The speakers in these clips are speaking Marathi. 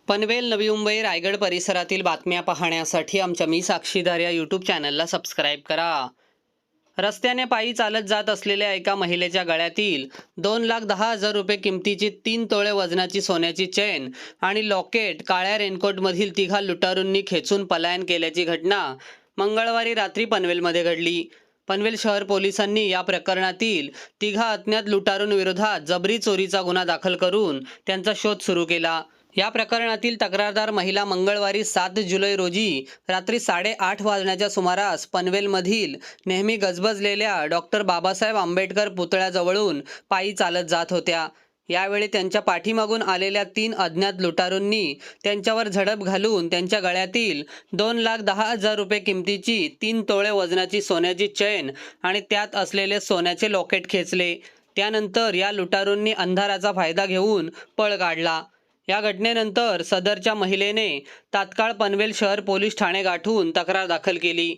पनवेल, नवी मुंबई, रायगड परिसरातील बातम्या पाहण्यासाठी आमच्या मी साक्षीदार या यूट्यूब चॅनलला सबस्क्राईब करा. रस्त्याने पायी चालत जात असलेल्या एका महिलेच्या गळ्यातील 2,10,000 रुपये किमतीची 3 तोळे वजनाची सोन्याची चेन आणि लॉकेट काळ्या रेनकोटमधील तिघा लुटारूंनी खेचून पलायन केल्याची घटना मंगळवारी रात्री पनवेलमध्ये घडली. पनवेल शहर पोलिसांनी या प्रकरणातील तिघा अज्ञात लुटारूंविरोधात जबरी चोरीचा गुन्हा दाखल करून त्यांचा शोध सुरू केला. या प्रकरणातील तक्रारदार महिला मंगळवारी 7 जुलै रोजी रात्री 8:30 वाजण्याच्या सुमारास पनवेलमधील नेहमी गजबजलेल्या डॉक्टर बाबासाहेब आंबेडकर पुतळ्याजवळून पायी चालत जात होत्या. यावेळी त्यांच्या पाठीमागून आलेल्या 3 अज्ञात लुटारूंनी त्यांच्यावर झडप घालून त्यांच्या गळ्यातील 2,10,000 रुपये किमतीची 3 तोळे वजनाची सोन्याची चेन आणि त्यात असलेले सोन्याचे लॉकेट खेचले. त्यानंतर या लुटारूंनी अंधाराचा फायदा घेऊन पळ काढला. या घटनेनंतर सदरच्या महिलेने तात्काळ पनवेल शहर पोलीस ठाणे गाठून तक्रार दाखल केली.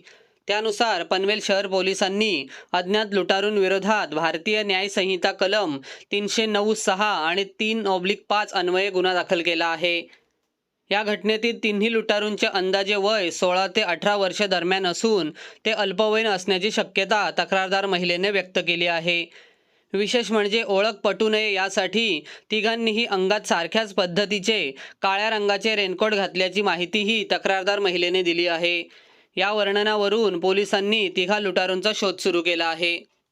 त्यानुसार पनवेल शहर पोलिसांनी अज्ञात लुटारूंविरोधात भारतीय न्याय संहिता कलम 309(6) आणि 3/5 अन्वये गुन्हा दाखल केला आहे. या घटनेतील तिन्ही लुटारूंचे अंदाजे वय 16 ते 18 वर्षे दरम्यान असून ते अल्पवयीन असण्याची शक्यता तक्रारदार महिलेने व्यक्त केली आहे. विशेष म्हणजे ओळख पटू नये यासाठी तिघांनीही अंगात सारख्याच पद्धतीचे काळ्या रंगाचे रेनकोट घातल्याची माहितीही तक्रारदार महिलेने दिली आहे. या वर्णनावरून पोलिसांनी तिघा लुटारूंचा शोध सुरू केला आहे.